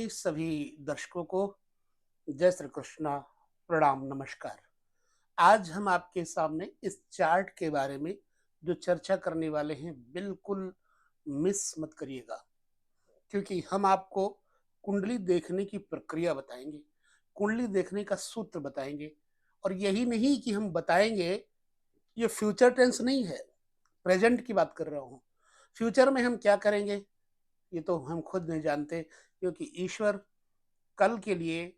के सभी दर्शकों को जय श्री कृष्णा, प्रणाम, नमस्कार। आज हम आपके सामने इस चार्ट के बारे में जो चर्चा करने वाले हैं, बिल्कुल मिस मत करिएगा, क्योंकि हम आपको कुंडली देखने की प्रक्रिया बताएंगे, कुंडली देखने का सूत्र बताएंगे। और यही नहीं कि हम बताएंगे, ये फ्यूचर टेंस नहीं है, प्रेजेंट की बात कर रहा हूँ। फ्यूचर में हम क्या करेंगे ये तो हम खुद नहीं जानते, क्योंकि ईश्वर कल के लिए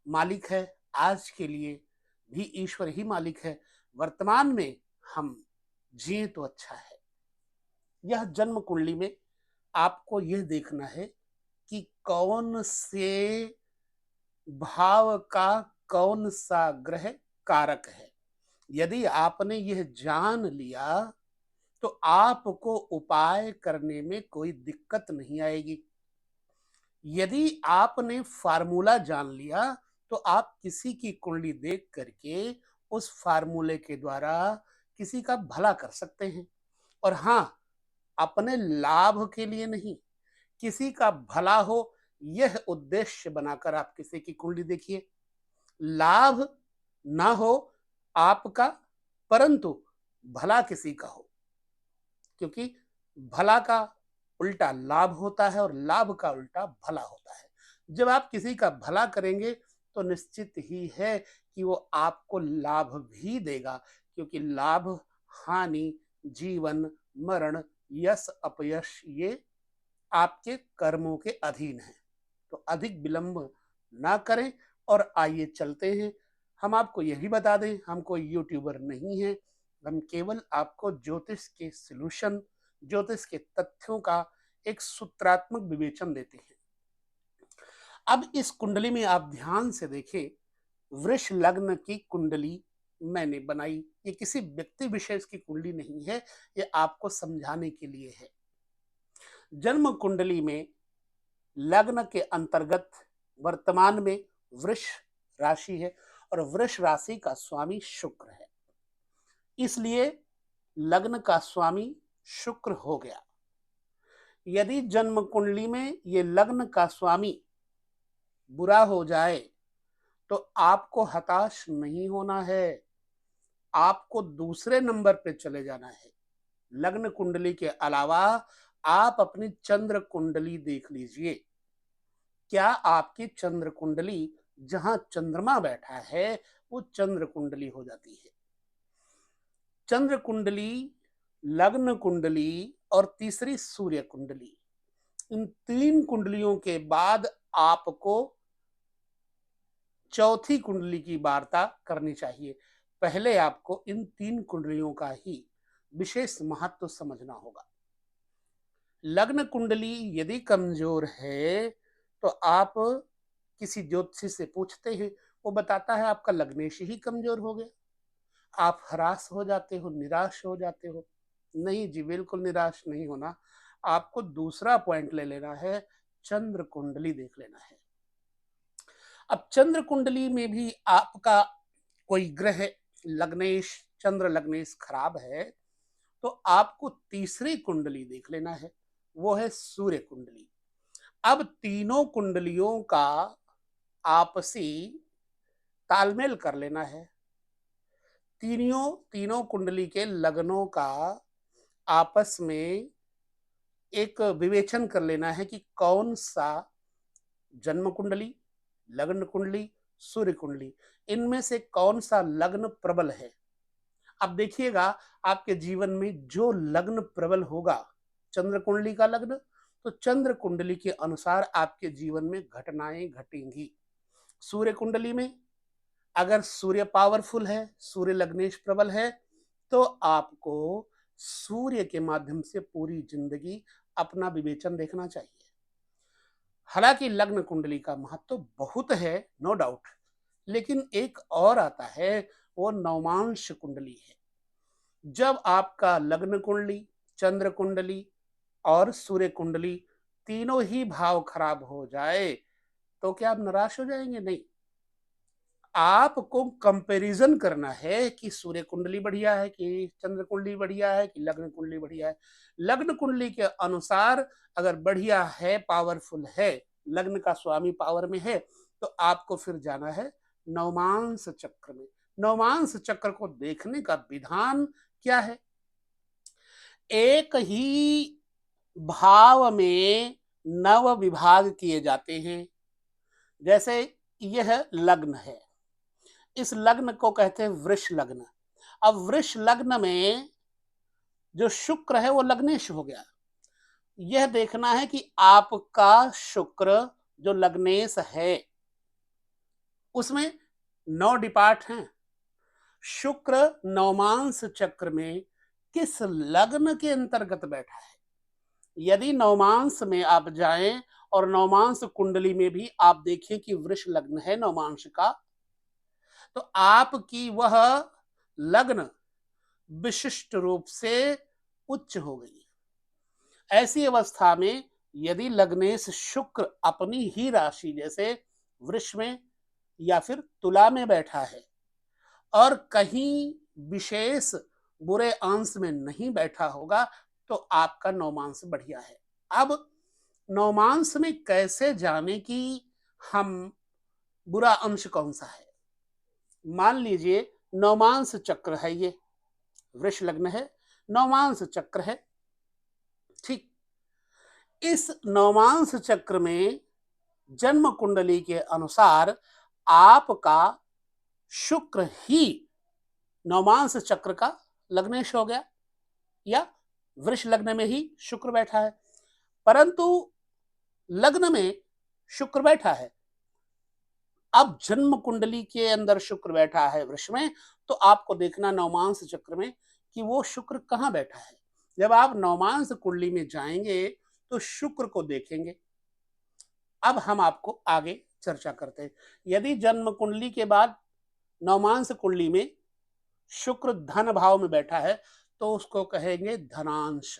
मालिक है, आज के लिए भी ईश्वर ही मालिक है। वर्तमान में हम जिए तो अच्छा है। यह जन्म कुंडली में आपको यह देखना है कि कौन से भाव का कौन सा ग्रह कारक है। यदि आपने यह जान लिया तो आपको उपाय करने में कोई दिक्कत नहीं आएगी। यदि आपने फार्मूला जान लिया तो आप किसी की कुंडली देख करके उस फार्मूले के द्वारा किसी का भला कर सकते हैं। और हाँ, अपने लाभ के लिए नहीं, किसी का भला हो यह उद्देश्य बनाकर आप किसी की कुंडली देखिए। लाभ ना हो आपका, परंतु भला किसी का हो, क्योंकि भला का उल्टा लाभ होता है और लाभ का उल्टा भला होता है। जब आप किसी का भला करेंगे तो निश्चित ही है कि वो आपको लाभ भी देगा, क्योंकि लाभ, हानि, जीवन, मरण, यश, अपयश ये आपके कर्मों के अधीन है। तो अधिक विलंब ना करें और आइए चलते हैं। हम आपको यही बता दें, हम कोई यूट्यूबर नहीं है, हम केवल आपको ज्योतिष के सॉल्यूशन, ज्योतिष के तथ्यों का एक सूत्रात्मक विवेचन देते हैं। अब इस कुंडली में आप ध्यान से देखें, वृष लग्न की कुंडली मैंने बनाई। ये किसी व्यक्ति विशेष की कुंडली नहीं है, ये आपको समझाने के लिए है। जन्म कुंडली में लग्न के अंतर्गत वर्तमान में वृष राशि है और वृष राशि का स्वामी शुक्र है, इसलिए लग्न का स्वामी शुक्र हो गया। यदि जन्म कुंडली में ये लग्न का स्वामी बुरा हो जाए तो आपको हताश नहीं होना है, आपको दूसरे नंबर पे चले जाना है। लग्न कुंडली के अलावा आप अपनी चंद्र कुंडली देख लीजिए। क्या आपकी चंद्र कुंडली जहां चंद्रमा बैठा है वो चंद्र कुंडली हो जाती है। चंद्र कुंडली, लग्न कुंडली और तीसरी सूर्य कुंडली, इन तीन कुंडलियों के बाद आपको चौथी कुंडली की वार्ता करनी चाहिए। पहले आपको इन तीन कुंडलियों का ही विशेष महत्व समझना होगा। लग्न कुंडली यदि कमजोर है तो आप किसी ज्योतिषी से पूछते हैं, वो बताता है आपका लग्नेश ही कमजोर हो गया। आप हरास हो जाते हो, निराश हो जाते हो। नहीं जी, बिल्कुल निराश नहीं होना, आपको दूसरा पॉइंट ले लेना है, चंद्र कुंडली देख लेना है। अब चंद्र कुंडली में भी आपका कोई ग्रह लग्नेश, चंद्र लग्नेश खराब है तो आपको तीसरी कुंडली देख लेना है, वो है सूर्य कुंडली। अब तीनों कुंडलियों का आपसी तालमेल कर लेना है। तीनों कुंडली के लग्नों का आपस में एक विवेचन कर लेना है कि कौन सा जन्म कुंडली, लग्न कुंडली, सूर्य कुंडली, इनमें से कौन सा लग्न प्रबल है। अब देखिएगा, आपके जीवन में जो लग्न प्रबल होगा, चंद्र कुंडली का लग्न, तो चंद्र कुंडली के अनुसार आपके जीवन में घटनाएं घटेंगी। सूर्य कुंडली में अगर सूर्य पावरफुल है, सूर्य लग्नेश प्रबल है, तो आपको सूर्य के माध्यम से पूरी जिंदगी अपना विवेचन देखना चाहिए। हालांकि लग्न कुंडली का महत्व तो बहुत है, नो डाउट, लेकिन एक और आता है, वो नवमांश कुंडली है। जब आपका लग्न कुंडली, चंद्र कुंडली और सूर्य कुंडली तीनों ही भाव खराब हो जाए तो क्या आप निराश हो जाएंगे? नहीं, आपको कंपैरिजन करना है कि सूर्य कुंडली बढ़िया है कि चंद्र कुंडली बढ़िया है कि लग्न कुंडली बढ़िया है। लग्न कुंडली के अनुसार अगर बढ़िया है, पावरफुल है, लग्न का स्वामी पावर में है, तो आपको फिर जाना है नवमांस चक्र में। नवमांस चक्र को देखने का विधान क्या है? एक ही भाव में नव विभाग किए जाते हैं। जैसे यह लग्न है, इस लग्न को कहते हैं वृष लग्न। अब वृष लग्न में जो शुक्र है वो लग्नेश हो गया। यह देखना है कि आपका शुक्र जो लग्नेश है उसमें 9 डिपार्ट हैं। शुक्र नवमांस चक्र में किस लग्न के अंतर्गत बैठा है? यदि नवमांस में आप जाएं और नवमांस कुंडली में भी आप देखें कि वृष लग्न है नवमांस का, तो आपकी वह लग्न विशिष्ट रूप से उच्च हो गई। ऐसी अवस्था में यदि लग्नेश शुक्र अपनी ही राशि जैसे वृष में या फिर तुला में बैठा है और कहीं विशेष बुरे अंश में नहीं बैठा होगा, तो आपका नवमांस बढ़िया है। अब नवमांस में कैसे जाने कि हम बुरा अंश कौन सा है? मान लीजिए नवमांस चक्र है, ये वृष लग्न है, नवमांस चक्र है, ठीक। इस नवमांस चक्र में जन्म कुंडली के अनुसार आपका शुक्र ही नवमांस चक्र का लग्नेश हो गया या वृष लग्न में ही शुक्र बैठा है, परंतु लग्न में शुक्र बैठा है। अब जन्म कुंडली के अंदर शुक्र बैठा है वृष में, तो आपको देखना नवमांस चक्र में कि वो शुक्र कहाँ बैठा है। जब आप नवमांस कुंडली में जाएंगे तो शुक्र को देखेंगे। अब हम आपको आगे चर्चा करते हैं। यदि जन्म कुंडली के बाद नवमांस कुंडली में शुक्र धन भाव में बैठा है तो उसको कहेंगे धनांश।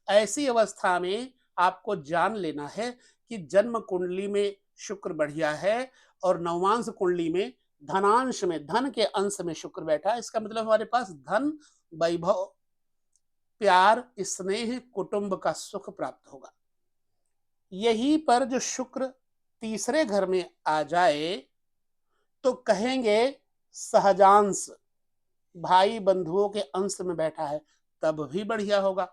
ऐसी अवस्था में आपको जान लेना है कि जन्म कुंडली में शुक्र बढ़िया है और नवमांस कुंडली में धनांश में धन के अंश में शुक्र बैठा है। इसका मतलब हमारे पास धन, वैभव, प्यार, स्नेह, कुटुंब का सुख प्राप्त होगा। यहीं पर जो शुक्र तीसरे घर में आ जाए तो कहेंगे सहजांश, भाई बंधुओं के अंश में बैठा है तब भी बढ़िया होगा।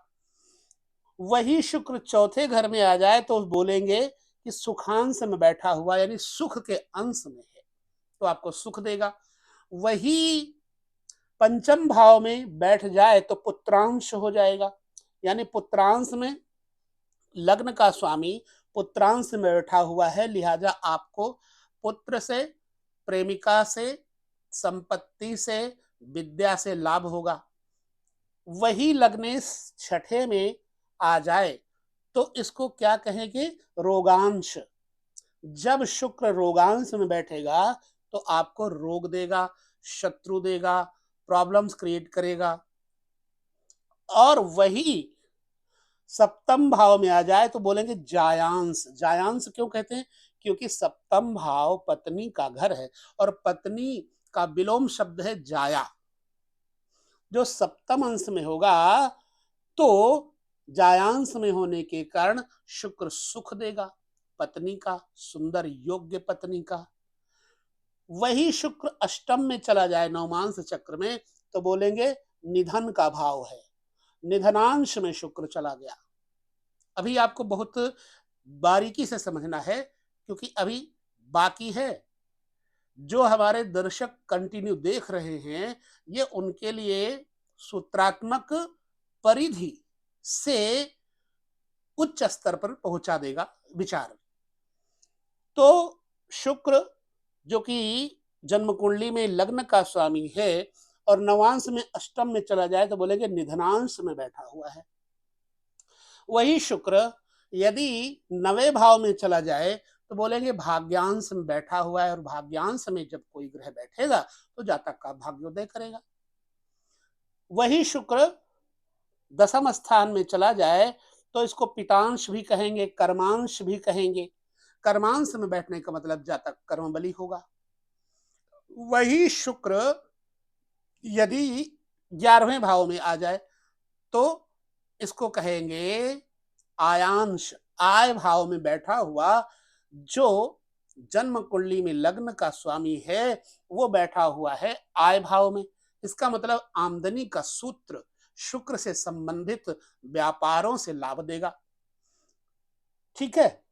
वही शुक्र चौथे घर में आ जाए तो बोलेंगे कि सुखांश में बैठा हुआ यानी सुख के अंश में है, तो आपको सुख देगा। वही पंचम भाव में बैठ जाए तो पुत्रांश हो जाएगा, यानी पुत्रांश में लग्न का स्वामी पुत्रांश में बैठा हुआ है, लिहाजा आपको पुत्र से, प्रेमिका से, संपत्ति से, विद्या से लाभ होगा। वही लग्नेश छठे में आ जाए तो इसको क्या कहेंगे? रोगांश। जब शुक्र रोगांश में बैठेगा तो आपको रोग देगा, शत्रु देगा, प्रॉब्लम्स क्रिएट करेगा। और वही सप्तम भाव में आ जाए तो बोलेंगे जायांश। जायांश क्यों कहते हैं? क्योंकि सप्तम भाव पत्नी का घर है और पत्नी का विलोम शब्द है जाया। जो सप्तम अंश में होगा तो जायांश में होने के कारण शुक्र सुख देगा, पत्नी का, सुंदर योग्य पत्नी का। वही शुक्र अष्टम में चला जाए नवमांस चक्र में तो बोलेंगे निधन का भाव है, निधनांश में शुक्र चला गया। अभी आपको बहुत बारीकी से समझना है क्योंकि अभी बाकी है। जो हमारे दर्शक कंटिन्यू देख रहे हैं ये उनके लिए सूत्रात्मक परिधि से उच्च स्तर पर पहुंचा देगा विचार। तो शुक्र जो कि जन्म कुंडली में लग्न का स्वामी है और नवांश में अष्टम में चला जाए तो बोलेंगे निधनांश में बैठा हुआ है। वही शुक्र यदि नवे भाव में चला जाए तो बोलेंगे भाग्यांश में बैठा हुआ है और भाग्यांश में जब कोई ग्रह बैठेगा तो जातक का भाग्योदय करेगा। वही शुक्र दसम स्थान में चला जाए तो इसको पितांश भी कहेंगे, कर्मांश भी कहेंगे। कर्मांश में बैठने का मतलब जातक कर्मबली होगा। वही शुक्र यदि 11वें भाव में आ जाए तो इसको कहेंगे आयांश। आय भाव में बैठा हुआ जो जन्म कुंडली में लग्न का स्वामी है वो बैठा हुआ है आय भाव में। इसका मतलब आमदनी का सूत्र शुक्र से संबंधित व्यापारों से लाभ देगा। ठीक है,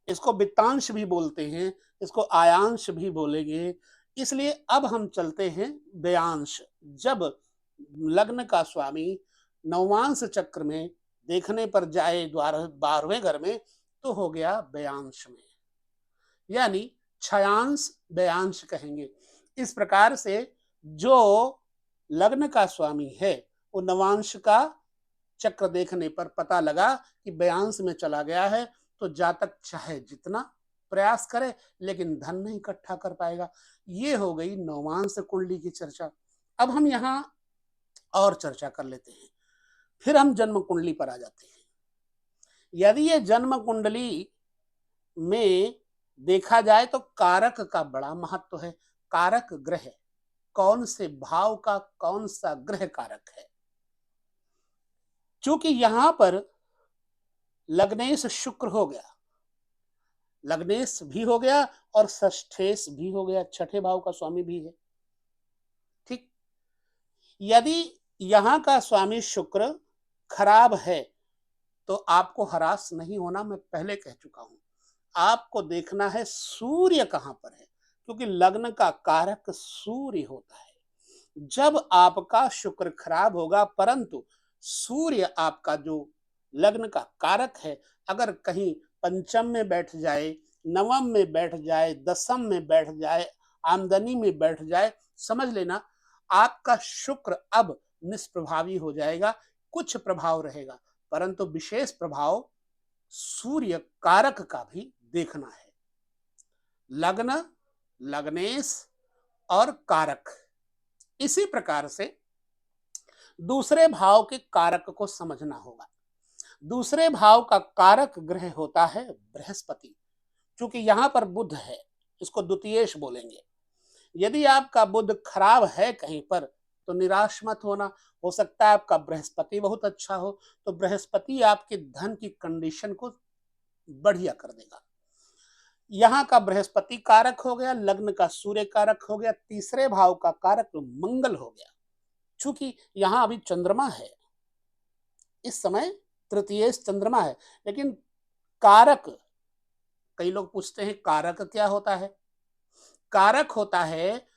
इसको वित्तांश भी बोलते हैं, इसको आयांश भी बोलेंगे। इसलिए अब हम चलते हैं व्ययांश। जब लग्न का स्वामी नवमांश चक्र में देखने पर जाए 12वें घर में तो हो गया व्ययांश में, यानी छयांश व्ययांश कहेंगे। इस प्रकार से जो लग्न का स्वामी है वो नवांश का चक्र देखने पर पता लगा कि व्ययांश में चला गया है, तो जातक चाहे जितना प्रयास करे लेकिन धन नहीं इकट्ठा कर पाएगा। ये हो गई नवमांश कुंडली की चर्चा। अब हम यहाँ और चर्चा कर लेते हैं, फिर हम जन्म कुंडली पर आ जाते हैं। यदि ये जन्म कुंडली में देखा जाए तो कारक का बड़ा महत्व है। कारक ग्रह कौन से भाव का कौन सा ग्रह कारक है। चूंकि यहां पर लग्नेश शुक्र हो गया, लग्नेश भी हो गया और षष्ठेश भी हो गया, छठे भाव का स्वामी भी है। ठीक, यदि यहां का स्वामी शुक्र खराब है तो आपको हरास नहीं होना, मैं पहले कह चुका हूं। आपको देखना है सूर्य कहां पर है, क्योंकि लग्न का कारक सूर्य होता है। जब आपका शुक्र खराब होगा, परंतु सूर्य आपका जो लग्न का कारक है अगर कहीं पंचम में बैठ जाए, नवम में बैठ जाए, दसम में बैठ जाए, आमदनी में बैठ जाए, समझ लेना आपका शुक्र अब निष्प्रभावी हो जाएगा। कुछ प्रभाव रहेगा परंतु विशेष प्रभाव सूर्य कारक का भी देखना है। लग्न, लग्नेश और कारक, इसी प्रकार से दूसरे भाव के कारक को समझना होगा। दूसरे भाव का कारक ग्रह होता है बृहस्पति। क्योंकि यहां पर बुध है, इसको द्वितीयेश बोलेंगे। यदि आपका बुध खराब है कहीं पर तो निराश मत होना। हो सकता है आपका बृहस्पति बहुत अच्छा हो, तो बृहस्पति आपके धन की कंडीशन को बढ़िया कर देगा। यहां का बृहस्पति कारक हो गया, लग्न का सूर्य कारक हो गया, तीसरे भाव का कारक मंगल हो गया। चूंकि यहां अभी चंद्रमा है, इस समय तृतीय चंद्रमा है, लेकिन कारक, कई लोग पूछते हैं कारक क्या होता है। कारक होता है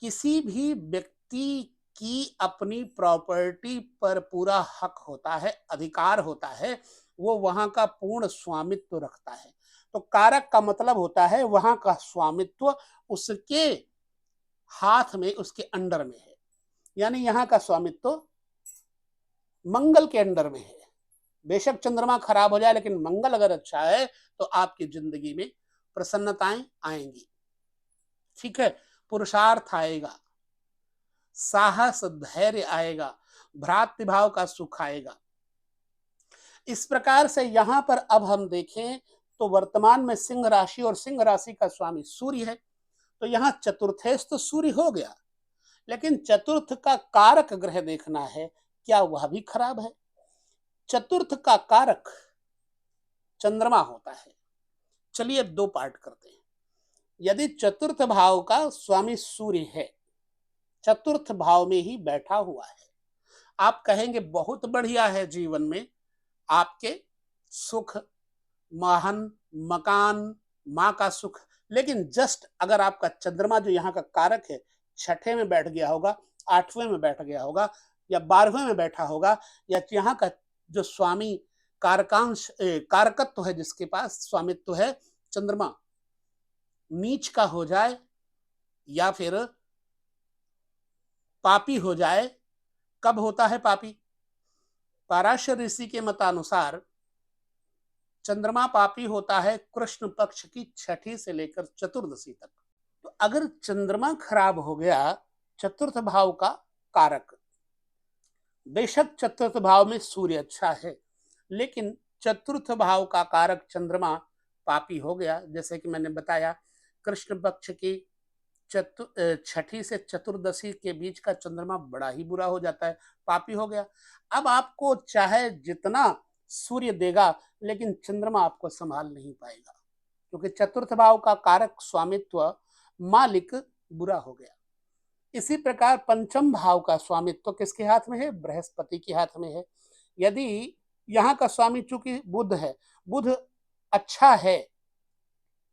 किसी भी व्यक्ति की अपनी प्रॉपर्टी पर पूरा हक होता है, अधिकार होता है, वो वहां का पूर्ण स्वामित्व रखता है। तो कारक का मतलब होता है वहां का स्वामित्व उसके हाथ में, उसके अंडर में है। यानी यहाँ का स्वामित्व मंगल के अंडर में है। बेशक चंद्रमा खराब हो जाए लेकिन मंगल अगर अच्छा है तो आपकी जिंदगी में प्रसन्नताएं आएंगी। ठीक है, पुरुषार्थ आएगा, साहस धैर्य आएगा, भ्रातृभाव का सुख आएगा। इस प्रकार से यहां पर अब हम देखें तो वर्तमान में सिंह राशि और सिंह राशि का स्वामी सूर्य है, तो यहां चतुर्थेश तो सूर्य हो गया, लेकिन चतुर्थ का कारक ग्रह देखना है, क्या वह भी खराब है। चतुर्थ का कारक चंद्रमा होता है। चलिए दो पार्ट करते हैं। यदि चतुर्थ भाव का स्वामी सूर्य है, चतुर्थ भाव में ही बैठा हुआ है, आप कहेंगे बहुत बढ़िया है, जीवन में आपके सुख, वाहन, मकान, माँ का सुख। लेकिन जस्ट अगर आपका चंद्रमा जो यहाँ का कारक है छठे में बैठ गया होगा, आठवें में बैठ गया होगा, या 12वें में बैठा होगा, या यहाँ का जो स्वामी कारकांश कारकत्व है, जिसके पास स्वामित्व है चंद्रमा, नीच का हो जाए या फिर पापी हो जाए। कब होता है पापी? पराशर ऋषि के मतानुसार चंद्रमा पापी होता है कृष्ण पक्ष की छठी से लेकर चतुर्दशी तक। तो अगर चंद्रमा खराब हो गया, चतुर्थ भाव का कारक, बेशक चतुर्थ भाव में सूर्य अच्छा है, लेकिन चतुर्थ भाव का कारक चंद्रमा पापी हो गया। जैसे कि मैंने बताया, कृष्ण पक्ष की छठी से चतुर्दशी के बीच का चंद्रमा बड़ा ही बुरा हो जाता है, पापी हो गया। अब आपको चाहे जितना सूर्य देगा लेकिन चंद्रमा आपको संभाल नहीं पाएगा। क्योंकि चतुर्थ भाव का कारक स्वामित्व मालिक बुरा हो गया। इसी प्रकार पंचम भाव का स्वामित्व किसके हाथ में है? बृहस्पति के हाथ में है। यदि यहाँ का स्वामी चूंकि बुध है, बुध अच्छा है,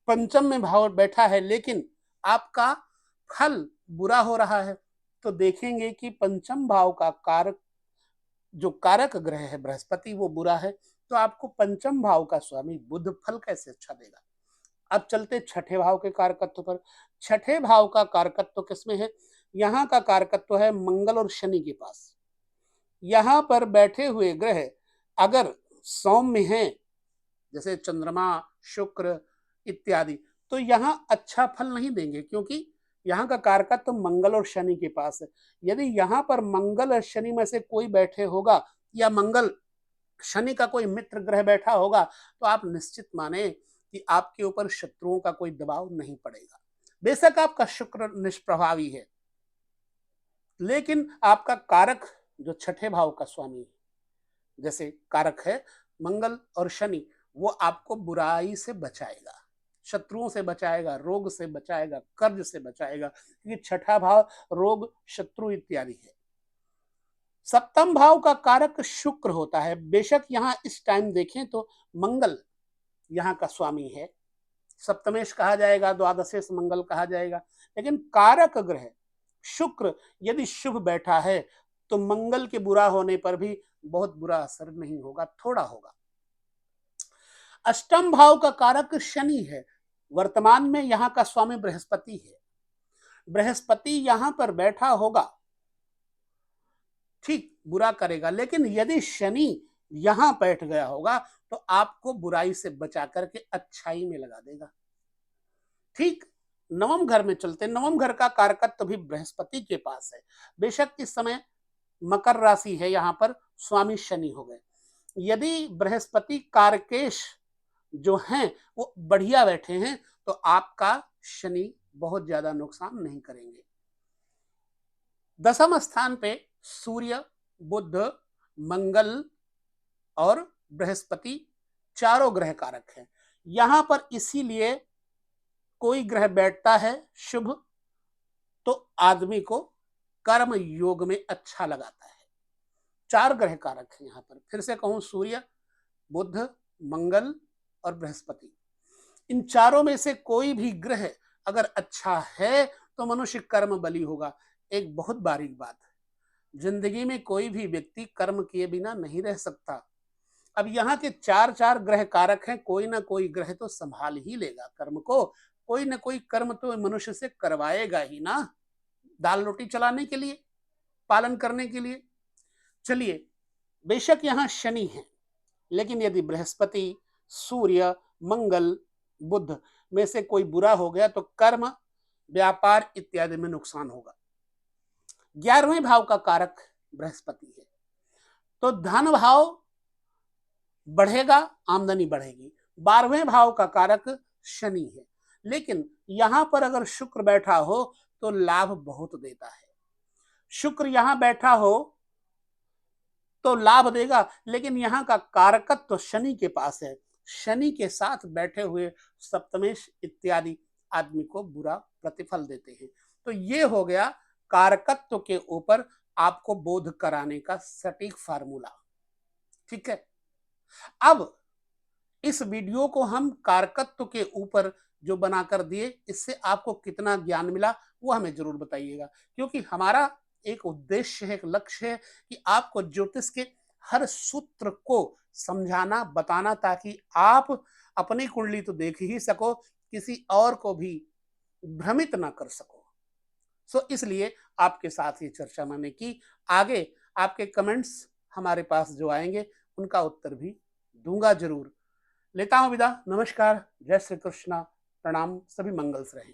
पंचम में भाव बैठा है, लेकिन आपका फल बुरा हो रहा है, तो देखेंगे कि पंचम भाव का कारक जो कारक ग्रह है बृहस्पति वो बुरा है, तो आपको पंचम भाव का स्वामी बुध फल कैसे अच्छा देगा। अब चलते छठे भाव के कारकत्व पर। छठे भाव का कारकत्व किसमें है? यहाँ का कारकत्व है मंगल और शनि के पास। यहाँ पर बैठे हुए ग्रह अगर सौम्य हैं, जैसे चंद्रमा, शुक्र इत्यादि, तो यहाँ अच्छा फल नहीं देंगे, क्योंकि यहाँ का कारकत्व मंगल और शनि के पास है। यदि यहाँ पर मंगल और शनि में से कोई बैठे होगा, या मंगल शनि का कोई मित्र ग्रह बैठा होगा, तो आप निश्चित माने कि आपके ऊपर शत्रुओं का कोई दबाव नहीं पड़ेगा। बेशक आपका शुक्र निष्प्रभावी है, लेकिन आपका कारक जो छठे भाव का स्वामी है, जैसे कारक है मंगल और शनि, वो आपको बुराई से बचाएगा, शत्रुओं से बचाएगा, रोग से बचाएगा, कर्ज से बचाएगा, क्योंकि छठा भाव रोग, शत्रु इत्यादि है। सप्तम भाव का कारक शुक्र होता है। बेशक यहाँ इस टाइम देखें तो मंगल यहाँ का स्वामी है, सप्तमेश कहा जाएगा, द्वादशेश मंगल कहा जाएगा, लेकिन कारक ग्रह शुक्र यदि शुभ बैठा है तो मंगल के बुरा होने पर भी बहुत बुरा असर नहीं होगा, थोड़ा होगा। अष्टम भाव का कारक शनि है, वर्तमान में यहाँ का स्वामी बृहस्पति है। बृहस्पति यहाँ पर बैठा होगा, ठीक बुरा करेगा, लेकिन यदि शनि यहां बैठ गया होगा तो आपको बुराई से बचा करके अच्छाई में लगा देगा। ठीक नवम घर में चलते, नवम घर का कारकत्व भी बृहस्पति के पास है। बेशक इस समय मकर राशि है, यहाँ पर स्वामी शनि हो गए। यदि बृहस्पति कारकेश जो हैं वो बढ़िया बैठे हैं, तो आपका शनि बहुत ज्यादा नुकसान नहीं करेंगे। दसम स्थान पे सूर्य, बुध, मंगल और बृहस्पति चारों ग्रह कारक हैं। यहां पर इसीलिए कोई ग्रह बैठता है शुभ तो आदमी को कर्म योग में अच्छा लगाता है। चार ग्रह कारक हैं यहां पर, फिर से कहूं, सूर्य, बुध, मंगल और बृहस्पति। इन चारों में से कोई भी ग्रह अगर अच्छा है तो मनुष्य कर्म बली होगा। एक बहुत बारीक बात है, जिंदगी में कोई भी व्यक्ति कर्म किए बिना नहीं रह सकता। अब यहाँ के चार चार ग्रह कारक हैं, कोई ना कोई ग्रह तो संभाल ही लेगा कर्म को, कोई ना कोई कर्म तो मनुष्य से करवाएगा ही ना, दाल रोटी चलाने के लिए, पालन करने के लिए। चलिए, बेशक यहाँ शनि है, लेकिन यदि बृहस्पति, सूर्य, मंगल, बुध में से कोई बुरा हो गया तो कर्म, व्यापार इत्यादि में नुकसान होगा। 11वें भाव का कारक बृहस्पति है, तो धन भाव बढ़ेगा, आमदनी बढ़ेगी। 12वें भाव का कारक शनि है, लेकिन यहां पर अगर शुक्र बैठा हो तो लाभ बहुत देता है। शुक्र यहां बैठा हो तो लाभ देगा, लेकिन यहाँ का कारकत्व तो शनि के पास है। शनि के साथ बैठे हुए सप्तमेश इत्यादि आदमी को बुरा प्रतिफल देते हैं। तो ये हो गया कारकत्व के ऊपर आपको बोध कराने का सटीक फार्मूला। ठीक है, अब इस वीडियो को हम कारकत्व के ऊपर जो बनाकर दिए, इससे आपको कितना ज्ञान मिला वो हमें जरूर बताइएगा, क्योंकि हमारा एक उद्देश्य है, एक लक्ष्य है कि आपको ज्योतिष के हर सूत्र को समझाना, बताना, ताकि आप अपनी कुंडली तो देख ही सको, किसी और को भी भ्रमित ना कर सको। सो इसलिए आपके साथ ये चर्चा मैंने की। आगे आपके कमेंट्स हमारे पास जो आएंगे उनका उत्तर भी दूंगा जरूर। लेता हूं विदा, नमस्कार, जय श्री कृष्णा, प्रणाम, सभी मंगल से रहें।